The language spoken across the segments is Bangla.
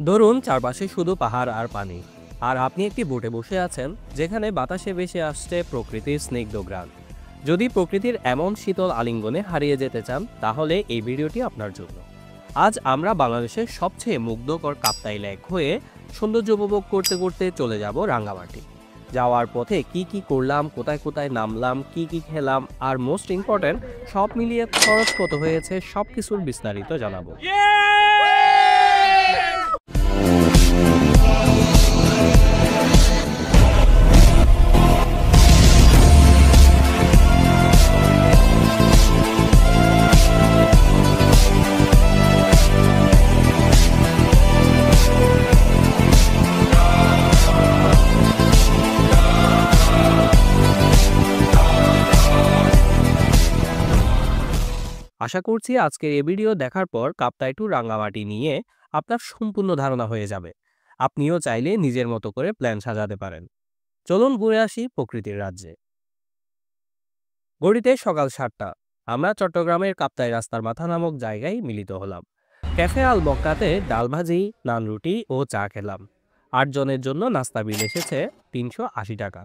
ধরুন চারপাশে শুধু পাহাড় আর পানি, আর আপনি একটি বোটে বসে আছেন যেখানে বাতাসে ভেসে আসছে প্রকৃতির স্নিগ্ধ ঘ্রাণ। যদি প্রকৃতির এমন শীতল আলিঙ্গনে হারিয়ে যেতে চান তাহলে এই ভিডিওটি আপনার জন্য। আজ আমরা বাংলাদেশের সবচেয়ে মুগ্ধকর কাপ্তাই লেক হয়ে সৌন্দর্য উপভোগ করতে করতে চলে যাব রাঙ্গামাটি। যাওয়ার পথে কি কি করলাম, কোথায় কোথায় নামলাম, কি কি খেলাম, আর মোস্ট ইম্পর্ট্যান্ট সব মিলিয়ে খরচ কত হয়েছে সব কিছুর বিস্তারিত জানাবো। আশা করছি আজকের এই ভিডিও দেখার পর কাপ্তাই টু রাঙ্গামাটি নিয়ে আপনার সম্পূর্ণ ধারণা হয়ে যাবে। আপনিও চাইলে নিজের মতো করে প্ল্যান সাজাতে পারেন। চলুন ঘুরে আসি প্রকৃতির রাজ্যে। ঘড়িতে সকাল 7টা। আমরা চট্টগ্রামের কাপ্তাই রাস্তার মাথা নামক জায়গায় মিলিত হলাম। ক্যাফে আল মক্কাতে ডাল ভাজি, নান রুটি ও চা খেলাম। 8 জনের জন্য নাস্তা বিল এসেছে 380 টাকা।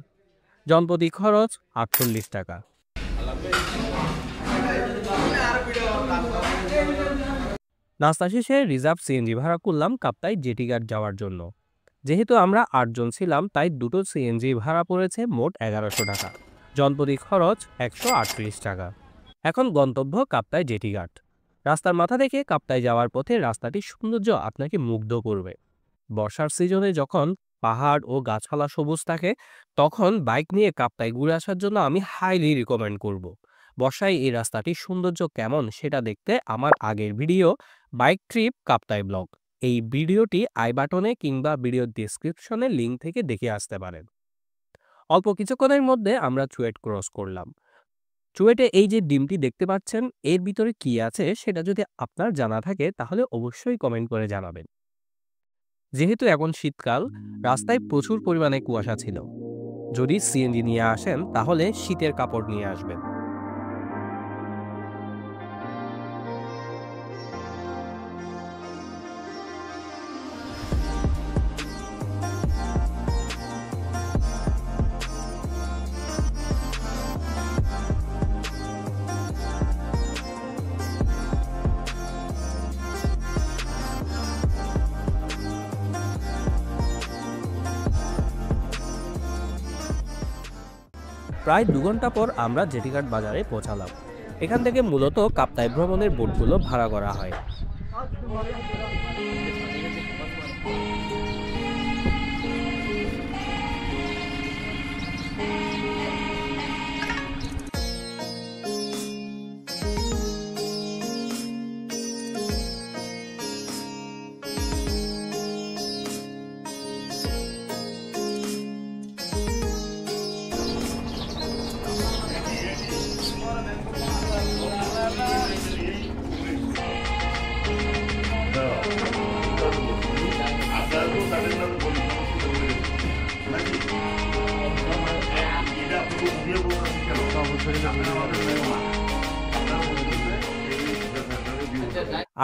জনপ্রতি খরচ 48 টাকা। নাস্তা শেষে রিজার্ভ সিএনজি ভাড়া করলাম কাপ্তাই জেটিঘাট যাওয়ার জন্য। যেহেতু আমরা 8 জন ছিলাম তাই দুটো সিএনজি ভাড়া পড়েছে মোট 1100 টাকা। জনপ্রতি খরচ 138 টাকা। এখন গন্তব্য কাপ্তাই জেটিঘাট। রাস্তার মাথা থেকে কাপ্তাই যাওয়ার পথে রাস্তাটির সৌন্দর্য আপনাকে মুগ্ধ করবে। বর্ষার সিজনে যখন পাহাড় ও গাছপালা সবুজ থাকে তখন বাইক নিয়ে কাপ্তাই ঘুরে আসার জন্য আমি হাইলি রিকমেন্ড করব। বর্ষায় এই রাস্তাটির সৌন্দর্য কেমন সেটা দেখতে আমার আগের video bike trip Kaptai blog, এই ভিডিওটি আই বাটনে কিংবা ভিডিও ডেসক্রিপশনে লিঙ্ক থেকে দেখে আসতে পারেন। অল্প কিছুক্ষণের মধ্যে আমরা চুয়েট ক্রস করলাম। চুয়েটে এই যে ডিমটি দেখতে পাচ্ছেন এর ভিতরে কি আছে সেটা যদি আপনার জানা থাকে তাহলে অবশ্যই কমেন্ট করে জানাবেন। যেহেতু এখন শীতকাল, রাস্তায় প্রচুর পরিমাণে কুয়াশা ছিল। যদি সিএনজি নিয়ে আসেন তাহলে শীতের কাপড় নিয়ে আসবেন। প্রায় 2 ঘন্টা পর আমরা জেটিঘাট বাজারে পৌঁছালাম। এখান থেকে মূলত কাপ্তাই ভ্রমণের বোটগুলো ভাড়া করা হয়।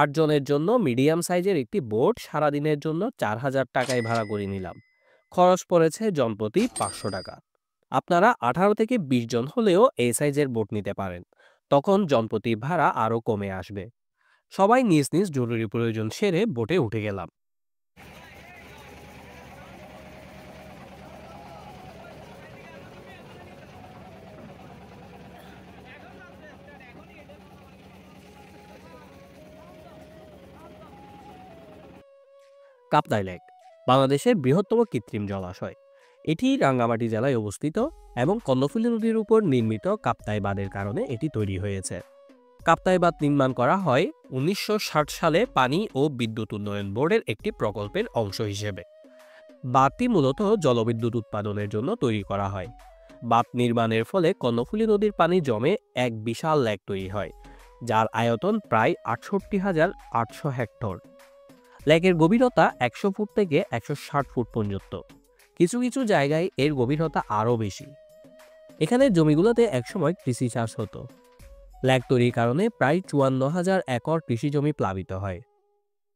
আট জনের জন্য মিডিয়াম সাইজের একটি বোট সারাদিনের জন্য 4000 টাকায় ভাড়া করে নিলাম। খরচ পড়েছে জনপ্রতি 500 টাকা। আপনারা 18 থেকে 20 জন হলেও এই সাইজের বোট নিতে পারেন, তখন জনপ্রতি ভাড়া আরও কমে আসবে। সবাই নিজ নিজ জরুরি প্রয়োজন সেরে বোটে উঠে গেলাম। কাপ্তাই লেক বাংলাদেশের বৃহত্তম কৃত্রিম জলাশয়। এটি রাঙ্গামাটি জেলায় অবস্থিত এবং কর্ণফুলী নদীর উপর নির্মিত কাপ্তাই বাঁধের কারণে এটি তৈরি হয়েছে। কাপ্তাই বাঁধ নির্মাণ করা হয় 1960 সালে পানি ও বিদ্যুৎ উন্নয়ন বোর্ডের একটি প্রকল্পের অংশ হিসেবে। বাঁধটি মূলত জলবিদ্যুৎ উৎপাদনের জন্য তৈরি করা হয়। বাঁধ নির্মাণের ফলে কর্ণফুলী নদীর পানি জমে এক বিশাল লেক তৈরি হয়, যার আয়তন প্রায় 68,800 হেক্টর। লেকের গভীরতা 100 ফুট থেকে 160 ফুট পর্যন্ত। কিছু কিছু জায়গায় এর গভীরতা আরও বেশি। এখানে জমিগুলোতে একসময় কৃষি চাষ হতো। লেক তৈরির কারণে প্রায় 54,000 একর কৃষি জমি প্লাবিত হয়।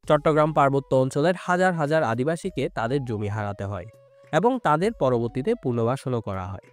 চট্টগ্রাম পার্বত্য অঞ্চলের হাজার হাজার আদিবাসীকে তাদের জমি হারাতে হয় এবং তাদের পরবর্তীতে পুনর্বাসনও করা হয়।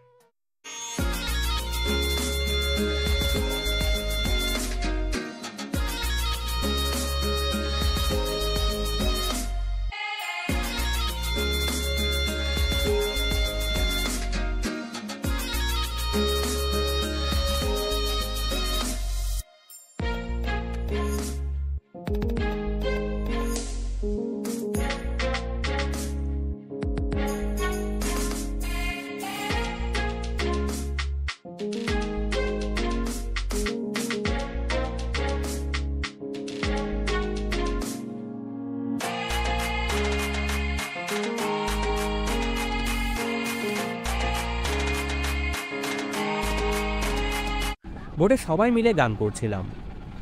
বোটে সবাই মিলে গান করছিলাম,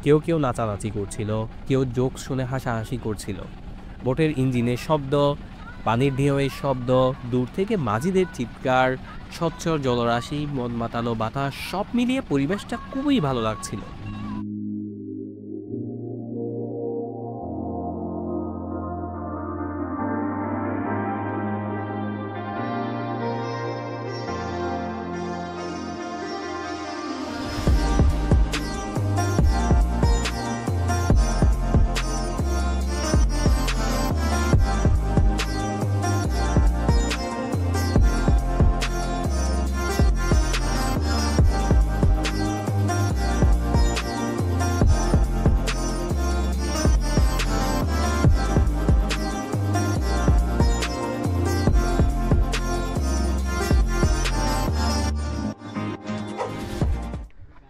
কেউ কেউ নাচানাচি করছিল, কেউ জোক শুনে হাসাহাসি করছিল। বোটের ইঞ্জিনের শব্দ, পানির ঢেউয়ের শব্দ, দূর থেকে মাঝিদের চিৎকার, স্বচ্ছ জলরাশি, মন মাতানো বাতাস, সব মিলিয়ে পরিবেশটা খুবই ভালো লাগছিল।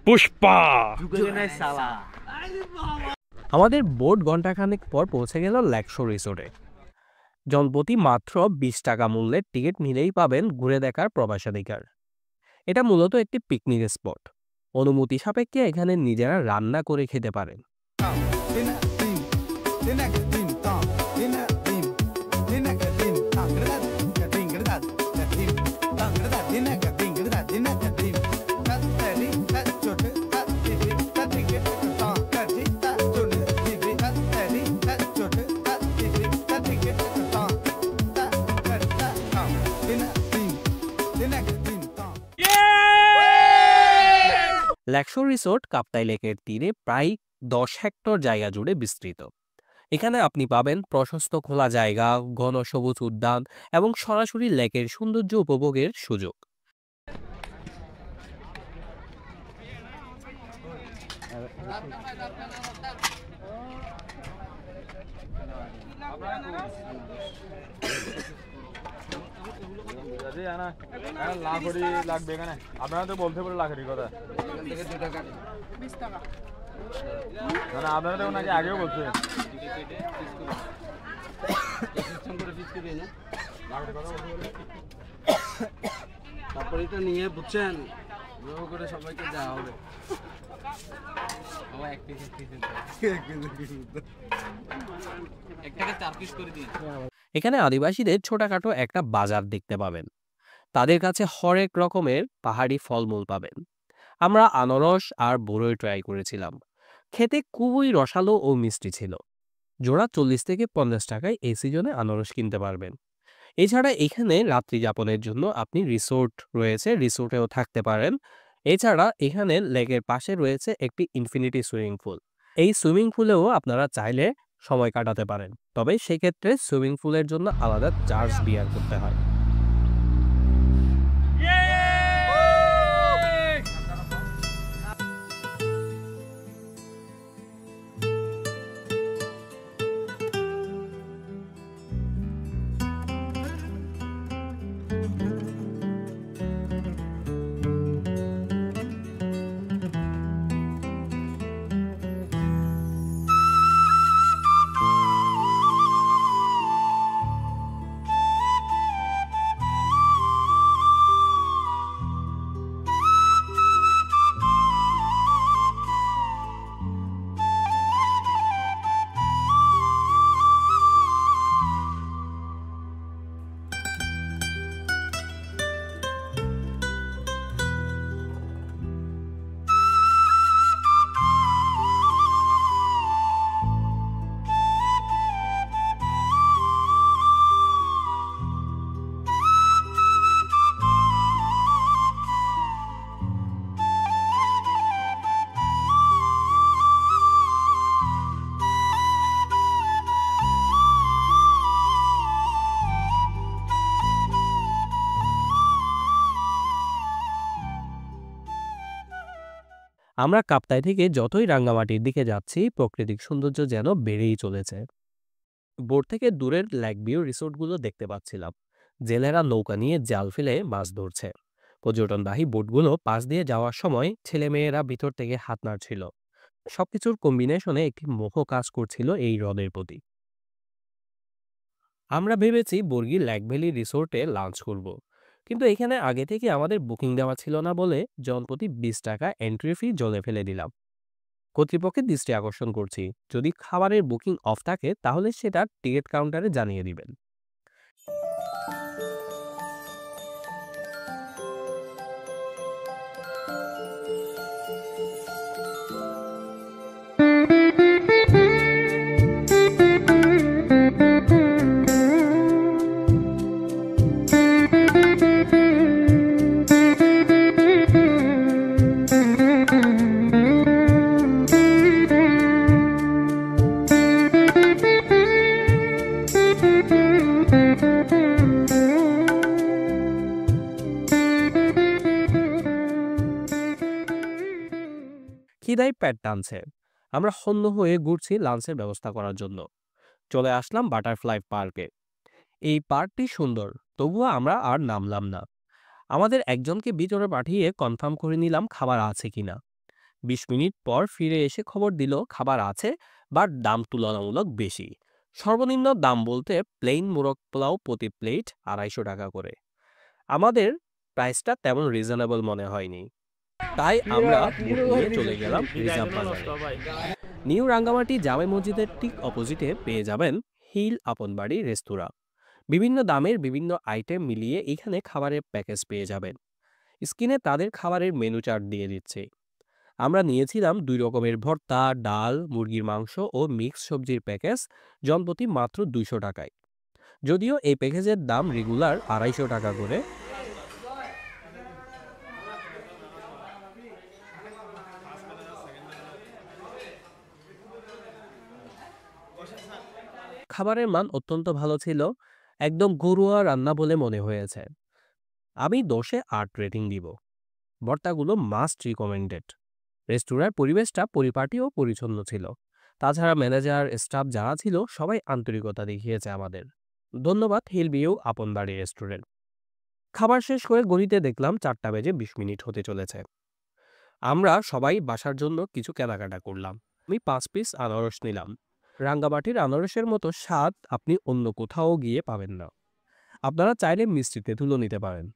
পুষ্পা আমাদের বোট ঘন্টাখানেক পর পৌঁছে গেল লেকশোর রিসোর্টে। জনপ্রতি মাত্র 20 টাকা মূল্যের টিকিট নিলেই পাবেন ঘুরে দেখার প্রবেশাধিকার। এটা মূলত একটি পিকনিক স্পট। অনুমতি সাপেক্ষে এখানে নিজেরা রান্না করে খেতে পারেন। লেকশোর রিসোর্ট কাপ্তাই লেকের তীরে প্রায় 10 হেক্টর জায়গা জুড়ে বিস্তৃত। এখানে আপনি পাবেন প্রশস্ত খোলা জায়গা, ঘন সবুজ উদ্যান এবং সরাসরি লেকের সৌন্দর্য উপভোগের সুযোগ। আপনারা তো বলতে পারে লাখের কথা, আপনারা তো ওনাকে আগেও বলছে। তারপরে এটা নিয়ে বুঝছেন করে সবাইকে দেওয়া হবে। এখানে আদিবাসীদের ছোটখাটো একটা বাজার দেখতে পাবেন। তাদের কাছে হরেক রকমের পাহাড়ি ফলমূল পাবেন। আমরা আনারস আর বড়ই ট্রাই করেছিলাম, খেতে খুবই রসালো ও মিষ্টি ছিল। জোড়া 40 থেকে 50 টাকায় এই সিজনে আনারস কিনতে পারবেন। এছাড়া এখানে রাত্রি যাপনের জন্য আপনি রিসোর্ট রয়েছে, রিসোর্টেও থাকতে পারেন। এছাড়া এখানে লেকের পাশে রয়েছে একটি ইনফিনিটি সুইমিং পুল। এই সুইমিং পুলেও আপনারা চাইলে সময় কাটাতে পারেন, তবে সেক্ষেত্রে সুইমিং পুলের জন্য আলাদা চার্জ বিয়ার করতে হয়। আমরা কাপ্তাই থেকে যতই রাঙ্গামাটির দিকে যাচ্ছি প্রাকৃতিক সৌন্দর্য যেন বেড়েই চলেছে। বোট থেকে দূরের লেক ভিউ রিসোর্টগুলো দেখতে পাচ্ছিলাম। জেলেরা নৌকা নিয়ে জাল ফেলে মাছ ধরছে। পর্যটনবাহী বোটগুলো পাশ দিয়ে যাওয়ার সময় ছেলেমেয়েরা ভিতর থেকে হাত নাড়ছিল। সবকিছুর কম্বিনেশনে একটি মোহ কাজ করছিল এই হ্রদের প্রতি। আমরা ভেবেছি বর্গি লেক ভ্যালি রিসোর্টে লাঞ্চ করব, কিন্তু এখানে আগে থেকে আমাদের বুকিং দেওয়া ছিল না বলে জনপ্রতি 20 টাকা এন্ট্রি ফি জলে ফেলে দিলাম। কর্তৃপক্ষের দৃষ্টি আকর্ষণ করছি, যদি খাবারের বুকিং অফ থাকে তাহলে সেটা টিকিট কাউন্টারে জানিয়ে দিবেন। খিদায় পেট টানছে, আমরা হন্য হয়ে ঘুরছি লাঞ্চের ব্যবস্থা করার জন্য। চলে আসলাম বাটারফ্লাই পার্কে। এই পার্কটি সুন্দর, তবুও আমরা আর নামলাম না। আমাদের একজনকে ভিতরে পাঠিয়ে কনফার্ম করে নিলাম খাবার আছে কিনা। 20 মিনিট পর ফিরে এসে খবর দিল খাবার আছে, বাট দাম তুলনামূলক বেশি। সর্বনিম্ন দাম বলতে প্লেন মোরগ পোলাও প্রতি প্লেট 250 টাকা করে। আমাদের প্রাইসটা তেমন রিজনেবল মনে হয়নি, তাই আমরা বোট নিয়ে চলে গেলাম রিজার্ভ বাজারে। নিউ রাঙ্গামাটি জামে মসজিদের ঠিক অপোজিটে পেয়ে যাবেন হিল আপনবাড়ি রেস্তোরাঁ। বিভিন্ন দামের বিভিন্ন আইটেম মিলিয়ে এখানে খাবারের প্যাকেজ পেয়ে যাবেন। স্ক্রিনে তাদের খাবারের মেনু চার্ট দিয়ে দিচ্ছে। আমরা নিয়েছিলাম 2 রকমের ভর্তা, ডাল, মুরগির মাংস ও মিক্স সবজির প্যাকেজ, জনপ্রতি মাত্র 200 টাকায়। যদিও এই প্যাকেজের দাম রেগুলার 250 টাকা করে। খাবারের মান অত্যন্ত ভালো ছিল, একদম ঘরোয়া রান্না বলে মনে হয়েছে। আমি 10-এ 8 রেটিং দিব। ভর্তাগুলো মাস্ট রিকমেন্ডেড। রেস্তোরাঁর পরিবেশটা পরিপাটি ও পরিচ্ছন্ন ছিল। তাছাড়া ম্যানেজার, স্টাফ যারা ছিল সবাই আন্তরিকতা দেখিয়েছে আমাদের। ধন্যবাদ হিল ভিউ আপনবাড়ি রেস্টুরেন্ট। খাবার শেষ করে ঘড়িতে দেখলাম 4টা বেজে 20 মিনিট হতে চলেছে। আমরা সবাই বাসার জন্য কিছু কেনাকাটা করলাম। আমি 5 পিস আনারস নিলাম। রাঙ্গামাটির আনারসের মতো স্বাদ আপনি অন্য কোথাও গিয়ে পাবেন না। আপনারা চাইলে মিষ্টি তেঁতুলও নিতে পারেন।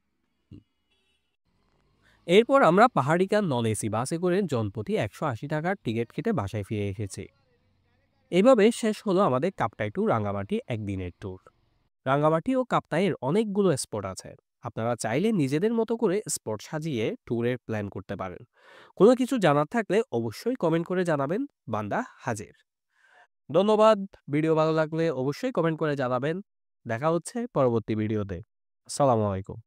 এরপর আমরা পাহাড়িকা নন এসি বাসে করে জনপ্রতি 180 টাকার টিকিট কেটে বাসায় ফিরে এসেছি। এভাবে শেষ হলো আমাদের কাপ্তাই টু রাঙ্গামাটি একদিনের ট্যুর। রাঙ্গামাটি ও কাপ্তাইয়ের অনেকগুলো স্পট আছে, আপনারা চাইলে নিজেদের মতো করে স্পট সাজিয়ে ট্যুরের প্ল্যান করতে পারেন। কোনো কিছু জানার থাকলে অবশ্যই কমেন্ট করে জানাবেন। বান্দা হাজির। ধন্যবাদ। ভিডিও ভালো লাগলে অবশ্যই কমেন্ট করে জানাবেন। দেখা হচ্ছে পরবর্তী ভিডিওতে। আসসালামু আলাইকুম।